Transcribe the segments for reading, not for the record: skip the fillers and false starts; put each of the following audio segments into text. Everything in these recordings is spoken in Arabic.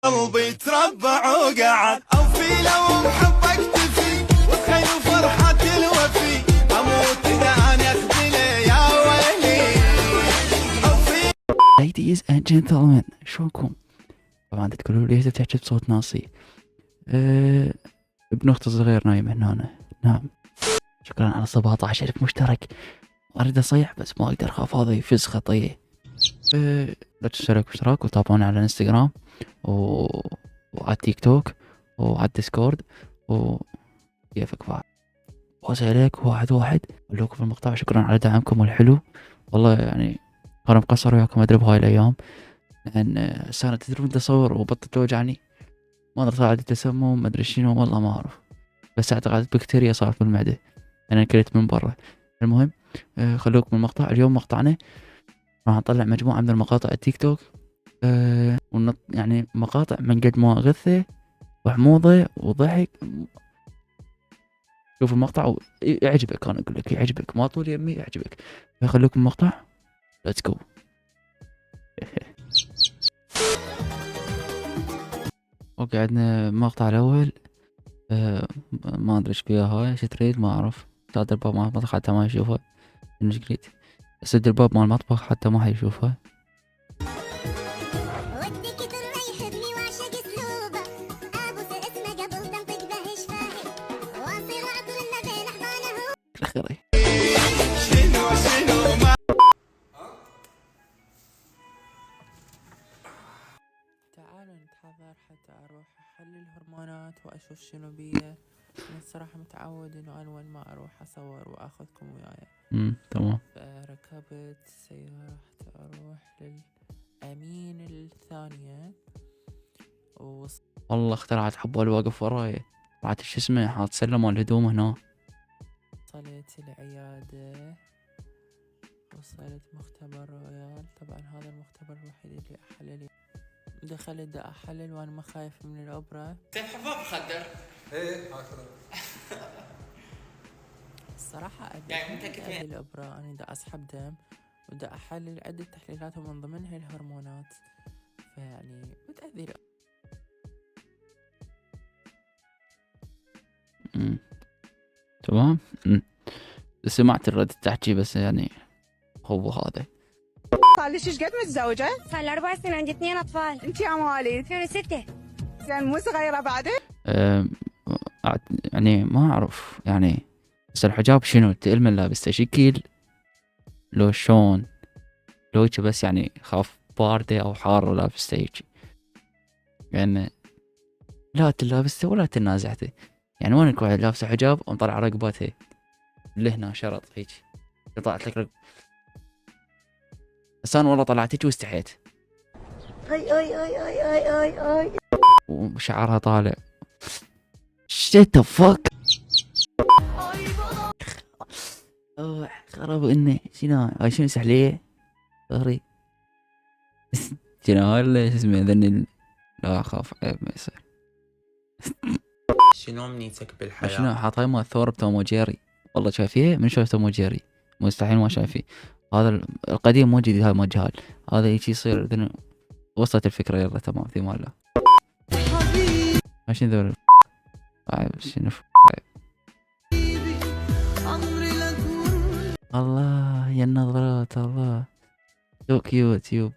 قلبي تربع وقعد اوفي لو محبك تفي وتخيل فرحة الوفي اموت اذا انا اخذله يا ويلي اوفي. Ladies and gentlemen شلونكم؟ طبعا تقولوا لي تحكي بصوت ناصي. ابن اختي الصغير نايم هنا. نعم شكرا على 17,000 مشترك. اريد اصيح بس ما اقدر، خاف هذا يفز خطيه. لا تشترك اشتراك وتابعونا على الانستغرام وعلى التيك توك وعلى الديسكورد وكيفك فعل. بوس عليك واحد اقول لكم في المقطع شكرا على دعمكم الحلو. والله يعني انا مقصر وياكم ادري بهاي الايام، لان السنة تدرون تصور وبطت توجعني، ما ادري صار عندي تسمم ما ادري شنو والله ما اعرف، بس اعتقد بكتيريا صارت بالمعدة، انا اكلت من برا. المهم خلوكم من المقطع. اليوم مقطعنا راح نطلع مجموعة من المقاطع التيك توك، يعني مقاطع من قد ما غثة وحموضة وضحك. شوف المقطع يعجبك، انا اقول لك يعجبك، ما طول يمي يعجبك. فخلوكم المقطع ليتس جو. اوكي عندنا المقطع الاول. ما ادري ايش فيها هاي، ايش تريد ما اعرف. سد الباب مال المطبخ حتى ما يشوفها، انش قريت سد الباب مال المطبخ حتى ما حيشوفها. الاخيري تعالوا نتحضر حتى أروح أحلل الهرمونات وأشوف شنو بيه. أنا الصراحة متعود إنه أنا وين ما أروح أصور وأخذكم وياي. تمام. فركبت سيارة حتى أروح للأمين الثانية والله اخترعت حبال واقف وراي، طلعت شو اسمه حاط سلة مال الهدوم هنا. وصلت العيادة، وصلت مختبر رويال. طبعا هذا المختبر الوحيد اللي أحلل. دخلت دا أحلل وأنا ما خايف من الأوبرا. حباب خدر. ايه الصراحة يعني متأكد أبي الأوبرا. أنا دا أسحب دم ودا أحلل عدة تحليلات ومن ضمنها الهرمونات، فيعني متأذي. تمام. سمعت الرد تحكي بس يعني هو هذا. صار لك ايش قد متزوجة؟ صار لي 4 سنين، عندي 2 أطفال. انت يا مواليد؟ 2006. زين مو صغيرة بعدك؟ يعني ما أعرف يعني، بس الحجاب شنو تقل لابسته شكل لو شون لو هيك، بس يعني خاف باردة أو حارة لابسته هيك، يعني لا تلابسته ولا تنازعته. يعني وينك واحد لابسه حجاب ومطلع رقبته لهنا شرط هيك، طلعت لك بس انا والله طلعت هيك واستحيت. اي اي اي اي اي اي اي وشعرها طالع. شت فك خرب اني شنو هاي، شنو سحليه ظهري شنو هاي اللي اسمه ذني. لا اخاف عيب ما يصير. شنو امنيتك بالحياة؟ شنو حاط هاي مال ثور بتوم وجيري، والله شايفيه من شاف توم وجيري مستحيل ما شايفيه. هذا القديم مو جديد، هاي مال جهال، هذا هيك يصير. وصلت الفكرة يلا تمام في مال لا ماشي ذول عيب شنو الله يا النظرات الله سو كيوت يوب.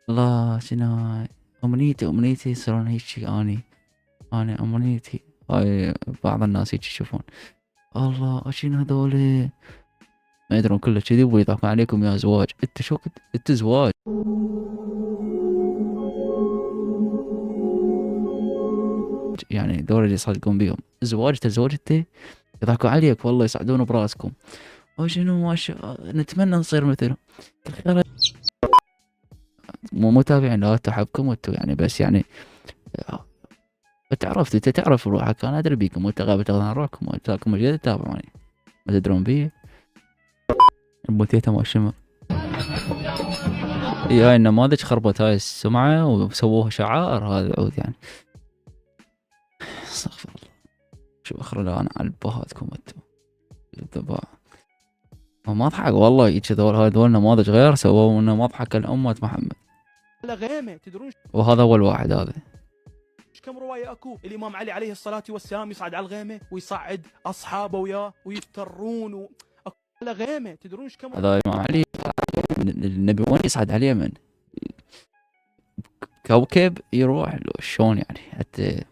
الله شنو هاي أمنيتي يصيرون هيك. أنا أمنيتي هاي بعض الناس هيك يشوفون. الله شنو هذول ما يدرون كله كذي ويضحكون عليكم يا زواج. انت شو انت زواج يعني دول اللي يصدقون بيهم زواج تزوجته يضحكوا عليك والله يسعدون براسكم. شنو ما شاء نتمنى نصير مثلهم. مو متابعين لا تحبكم وانتو يعني، بس يعني تعرفت انت تعرف روحك، انا ادري بيكم وانت غابت عن روحكم وانتاكم مجد تتابعوني ما تدرون بي. البوتيتا ما شمر هاي النماذج خربت هاي السمعة وسووها شعار هذا العود يعني. استغفر الله. شو اخر انا على بهاتكم انتم الذباع. ما اضحك والله هيك هذول نماذج غير سووا انه مضحك لأمة محمد. على غيمه. تدرون وهذا أول واحد هذا. كم روايه اكو؟ الامام علي عليه الصلاه والسلام يصعد على الغيمه ويصعد اصحابه وياه ويفترون أكو على غيمه. تدرون كم هذا الإمام علي النبي وين يصعد على اليمن، كوكب يروح له شلون يعني. حتى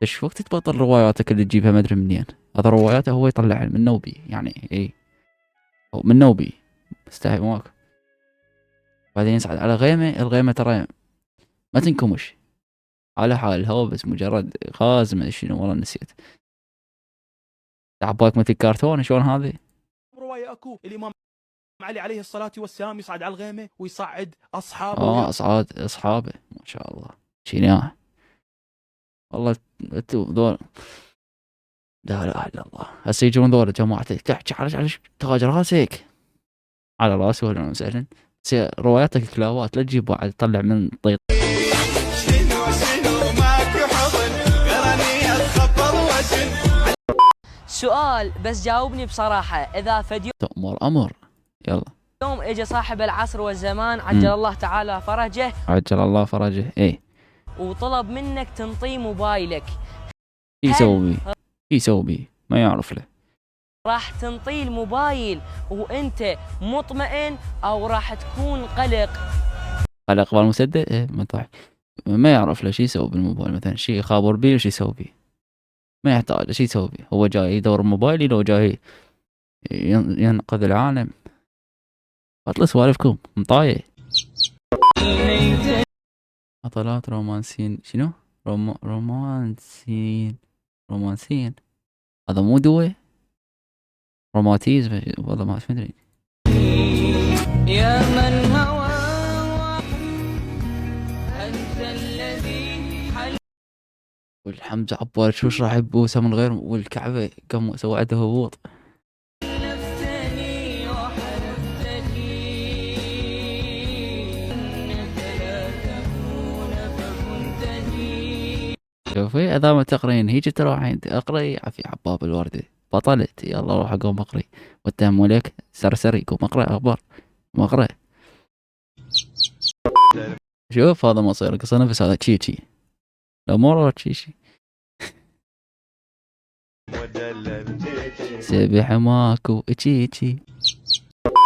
ايش وقت تبطل رواياتك اللي تجيبها ما ادري منين. هذا رواياته هو يطلعها من نوبي يعني. اي هو من نوبي مستحي ماكو. بعدين يصعد على غيمه. الغيمه ترى ما تنكمش على حالها، هو بس مجرد غاز ما شنو والله نسيت. تعباك مثل كرتون شلون هذه. روايه اكو؟ الامام علي عليه الصلاه والسلام يصعد على الغيمه ويصعد اصحابه وياه. اصعاد اصحابه ما شاء الله شنياه والله. انتو ذول لا اله الا الله. هسه يجون ذول جماعتي تحكي على تاج راسك على راسي ولا وسهلا. رواياتك كلاوات لا تجيب واحد تطلع من طيط. شنو ماكو حضن قرني اتخبل وزن. سؤال بس جاوبني بصراحة، إذا فد تأمر امر. يلا. يوم إجا صاحب العصر والزمان عجل الله تعالى فرجه عجل الله فرجه. ايه وطلب منك تنطيه موبايلك، يسوي يسوي بيه ما يعرف له. راح تنطيه الموبايل وأنت مطمئن أو راح تكون قلق؟ على اقبال مسدد. ايه ما يعرف له شي يسوي بالموبايل. مثلا شي يخابر بيه وش يسوي بيه ما يحتاج شي يسوي بيه. هو جاي يدور موبايلي لو جاي ينقذ العالم. بطل سوالفكم مطاية. عطلات رومانسيين شنو؟ رومانسيين هذا مو دواء روماتيزم والله ما ادري. يا من هوى أنت الذي حل. والحمزة عبار شوش راح يبوسها من غير والكعبة قام سوى عنده هبوط. شوفي اذا ما تقرين هيجي تروحين اقري عفي حباب الوردة بطلت. يلا روح اقوم اقري واتهم لك سرسري قوم اقرا اخبار ما اقرا. شوف هذا ما صير قصة نفس هذا تشي لو مو روح تشي سبح ماكو تشي.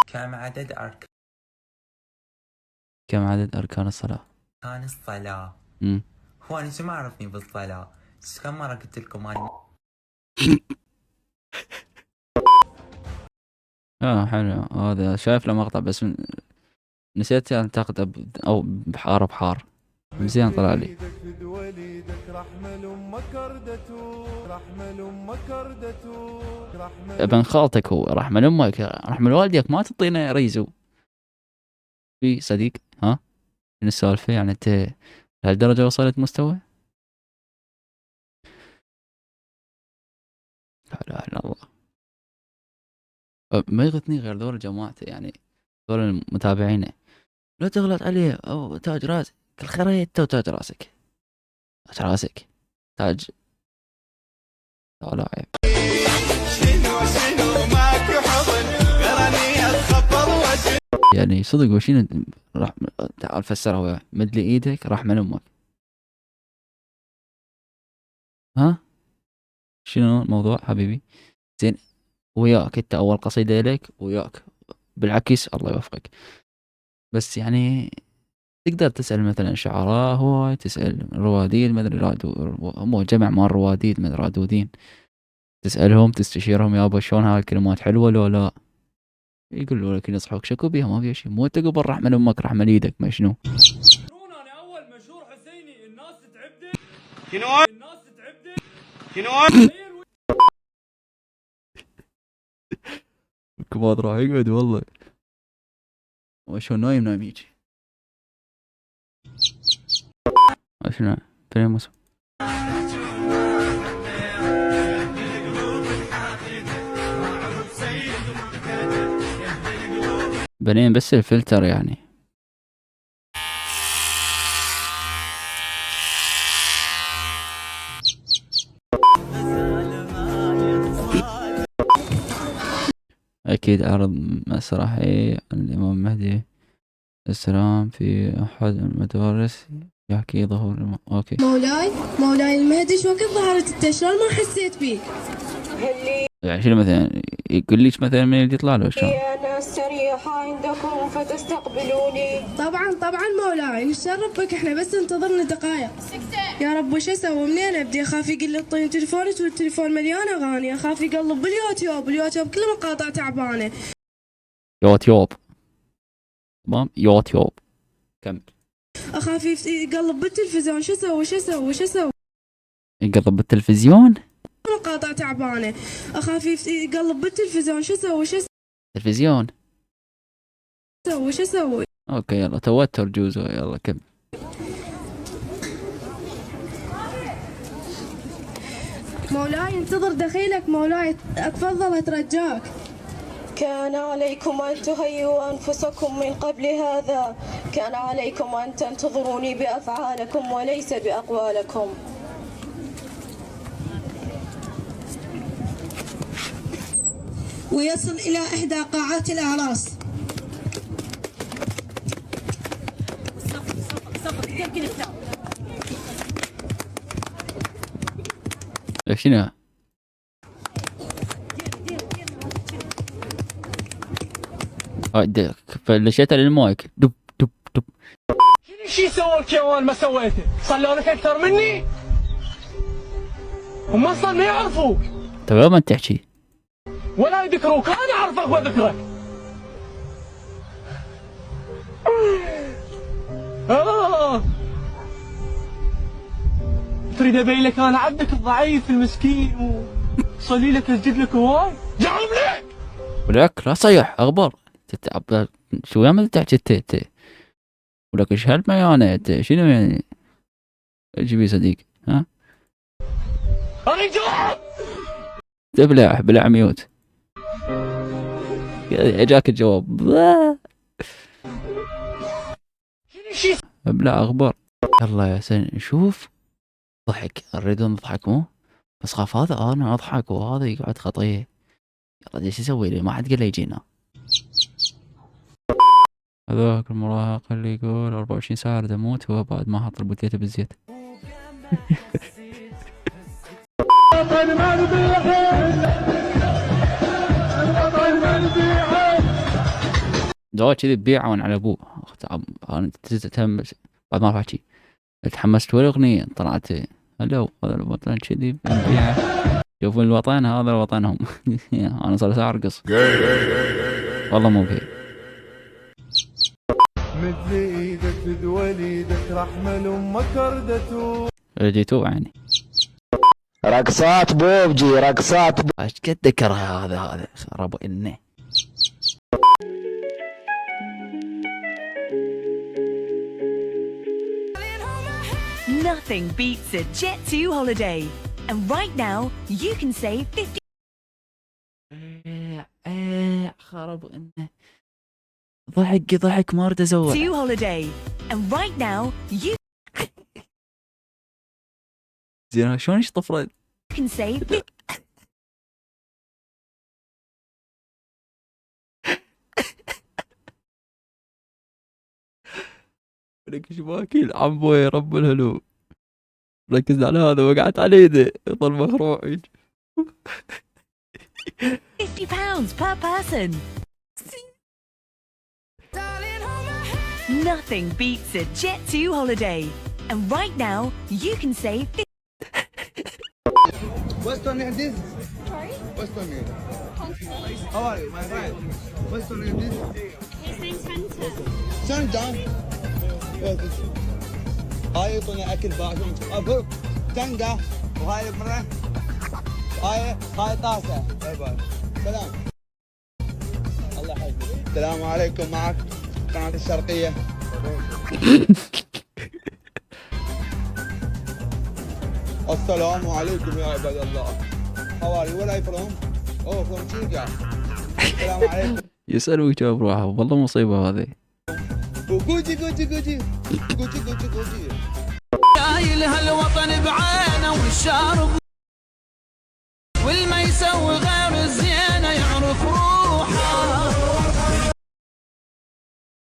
كم عدد أركان كم عدد اركان الصلاة؟ الصلاة؟ هو أنا شو ما عرفني بالصلاة؟ كم مرة قلت لكم أنا حلو هذا. شايف له مقطع بس نسيت اعتقد او بحار زين طلع لي. ابن خالتك هو رحمة امك رحمة والديك ما تعطينا ريزو في صديق. ها من السالفة يعني انت لهالدرجة وصلت مستوى؟ لا اله الا الله. ما يغثني غير ذول جماعته يعني ذول المتابعين. لا تغلط عليه او تاج راسك الخيرية تو تاج راسك تاج راسك تاج. لا عيب. شنو ماكو حضن قرني اتخبل وزن. يعني صدق وشين راح تعال فسرها وياي. مد لي ايدك راح من امك. ها شنو الموضوع حبيبي؟ زين وياك انت اول قصيدة لك وياك بالعكس الله يوفقك. بس يعني تقدر تسأل مثلا شعراء هواي تسأل رواديد مدري مو جمع مال رواديد مدري رادودين تسألهم تستشيرهم يابا شلون هاي الكلمات حلوة لو لا يقولوا لك ينصحوك شكو بيها ما فيها شيء. مو انت قبل راح من امك راح من ايدك ما شنو. انا اول مشهور حسيني الناس تعبدي شنو الناس تعبدي شنو الكبار راح يقعد والله وشو نايم يجي شنو بريموس. بنين بس الفلتر يعني. أكيد عرض مسرحي الإمام مهدي السلام في أحد المدارس يحكي ظهور أوكي. مولاي المهدي شو وقت ظهرت انت شلون ما حسيت بيك؟ يعني شنو مثلا يقول ليش مثلا من اللي يطلع له شلون؟ أنا استريح عندكم فتستقبلوني. طبعا مولاي نتشرف بك، احنا بس انتظرنا دقائق. يا رب وش اسوي منين ابدي؟ اخاف يقول لي اعطيني تليفونك والتليفون مليان اغاني، اخاف يقلب باليوتيوب كله مقاطع تعبانه. يوتيوب تمام يوتيوب كمل. اخاف يقلب بالتلفزيون، شو اسوي؟ يقلب بالتلفزيون؟ مقاطع تعبانه، اخاف يقلب بالتلفزيون، شو اسوي؟ تلفزيون وش اسوي؟ اوكي يلا توتر جوزو يلا كمل. مولاي انتظر دخيلك مولاي، اتفضل اترجاك. كان عليكم أن تهيئوا أنفسكم من قبل هذا، كان عليكم أن تنتظروني بأفعالكم وليس بأقوالكم. ويصل إلى إحدى قاعات الأعراس. شنو؟ فلشيتها للمايك دب. شي سوى الكيوان ما سويته؟ صلوا لك اكثر مني؟ هم اصلا ما يعرفوك طيب ما تحكي ولا يذكروك، انا اعرفك واذكرك. تريد ابين لك انا عبدك الضعيف المسكين وصلي لك اسجد لك هواي؟ جاوب لك ولك لا صيح اخبار تتعب شو يعمل تحكي انت ولك ايش هالميانه شنو يعني جيبي صديق ها؟ رجال بلع ميوت اجاك الجواب بلا اخبار. يلا يا سن نشوف ضحك نريد نضحك مو بس خاف هذا انا اضحك وهذا يقعد خطيه. يلا ايش اسوي لي ما حد قال لي يجينا. هذاك المراهق اللي يقول 24 ساعة اريد اموت هو بعد ما حط البوتيته بالزيت. زواج كذي بيعون على ابوه. انا بعد ما احكي تحمست والاغنية طلعت هلو هذا الوطن كذي بنبيعه شوفوا الوطن هذا وطنهم. انا صار ساعة ارقص والله مو بهي. مثل ايدك تدول ايدك رحمل امك ردته جيتو يعني رقصات بوبجي رقصات ايش قد ذكرها هذا خرب انه. Nothing beats a Jet2 holiday. And right now, you can save 50. خرب انه ضحك ما اريد ازوق. Jet2 holiday. And right now, you زين شلون ايش طفرت؟ can save 50. لك ايش باكل عمو يا رب الهلو ركز على هذا وقعت على يده يظل مخروع. £50 per person. Nothing beats a Jet2 holiday. And right now, you can save 50. What's your name this? Sorry? What's your name? How are you my friend? What's your name this? His name's Hunter. Santa. هاي يعطوني اكل باعهم اقول تنقه وهاي مره هاي طاسه. باي باي سلام الله يحفظك. السلام عليكم معك قناة الشرقية. السلام عليكم يا عباد الله. How are you? Where are you from? Oh from Chica. السلام عليكم. يسأل ويجاوب روحه والله مصيبة هذه. جوجي شايل هالوطن بعينه والشارب والما يسوي غير الزينه يعرف روحه.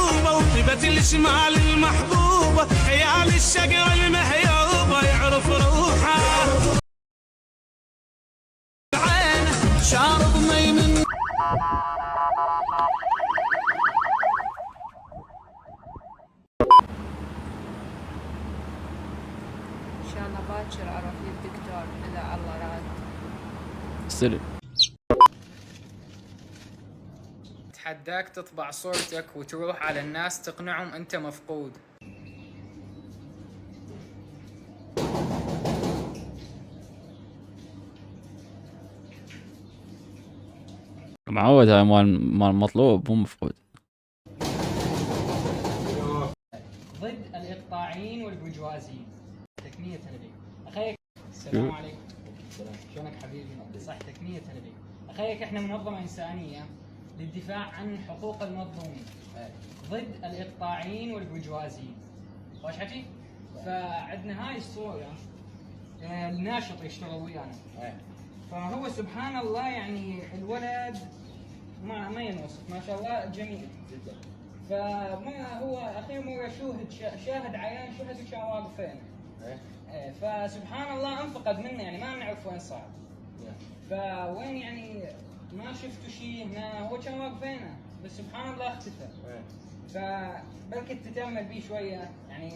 موهبة شمال المحبوبة حيال الشقة المهيوبة يعرف روحه عينه شارب مي من ان شاء الله باكر اروح للدكتور اذا الله راد. استلم. اتحداك تطبع صورتك وتروح على الناس تقنعهم انت مفقود. معود هاي مال مطلوب مو مفقود. ضد الاقطاعيين والبرجوازيين. تكنية نبي. اخيك السلام عليكم. شلونك حبيبي؟ صحتك 100 نبي. اخيك احنا منظمة انسانية للدفاع عن حقوق المظلومين. ضد الاقطاعيين والبرجوازيين. خوش حكي؟ فعندنا هاي الصورة الناشط يشتغل ويانا. فهو سبحان الله يعني الولد ما ينوصف ما شاء الله جميل جدا. فما هو اخير مره شاهد عيان شهد كان واقف هنا. فسبحان الله انفقد منه يعني ما نعرف وين صار. فوين يعني ما شفتوا شيء هنا هو كان واقف هنا بس سبحان الله اختفى. فبلكي تتامل بيه شويه يعني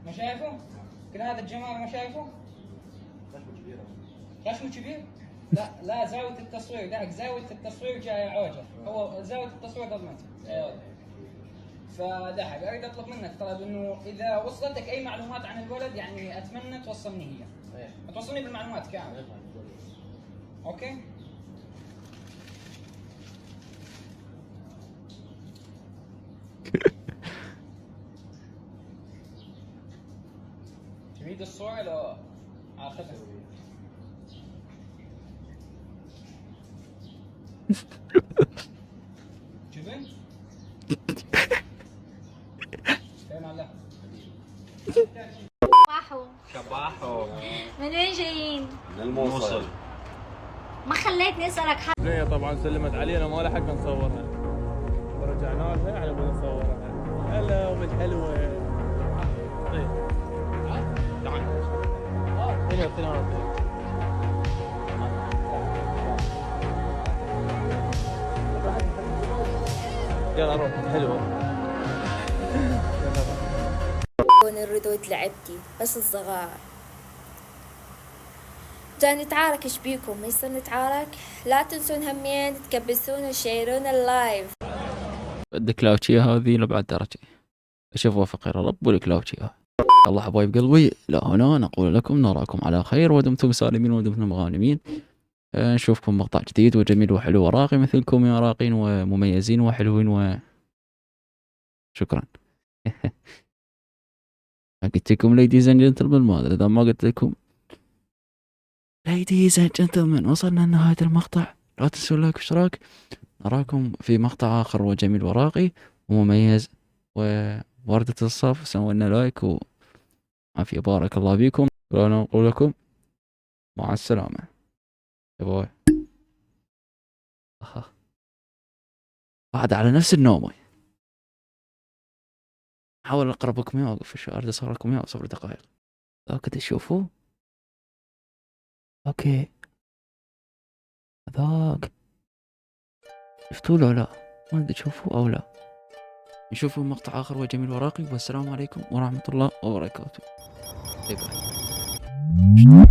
ما شايفه؟ كل هذا الجمال ما شايفه؟ خشمه كبير؟ لا زاوية التصوير داك زاوية التصوير جاية عوجة. هو زاوية التصوير ظلمت. فدحق اريد اطلب منك طلب انه اذا وصلتك اي معلومات عن الولد يعني اتمنى توصلني هي. توصلني بالمعلومات كامل. اوكي؟ تريد الصورة لو اخذها؟ جبن؟ شباحو من وين جايين؟ من الموصل. ما خليتني اسالك حق. هي طبعا سلمت علينا وما لحقنا نصورها. ورجعنا لها على ما نصورها. هلا وبالحلوه. طيب. تعال. هنا 32. يلا روح حلوه. نريدو لعبتي بس الصغار جاي نتعارك. ايش بيكم؟ ما يصير نتعارك؟ لا تنسون همين تكبسون وشيرون اللايف. الكلاوتشيه هذه لبعد درجة. اشوفوا فقير الرب والكلاوتشيه. الله حبايب قلبي، لا هنا نقول لكم نراكم على خير ودمتم سالمين ودمتم غانمين. نشوفكم مقطع جديد وجميل وحلو وراقي مثلكم يا راقين ومميزين وحلوين شكرا. قلت لكم ladies and gentlemen ما ادري اذا ما قلت لكم ladies and gentlemen وصلنا لنهاية المقطع. لا تنسوا اللايك واشتراك. نراكم في مقطع اخر وجميل وراقي ومميز ووردة الصف. سووا لنا لايك وعافية بارك الله فيكم. ولا نقول لكم مع السلامة. باي. بعد على نفس النومة. حاول اقربكم اياه في الشارع صار لكم اياه 0 دقائق. ذاك تشوفوا اوكي ذاك شفتوا له لا ما ادري تشوفوا او لا. نشوفوا مقطع اخر وجميل وراقي والسلام عليكم ورحمة الله وبركاته. باي باي.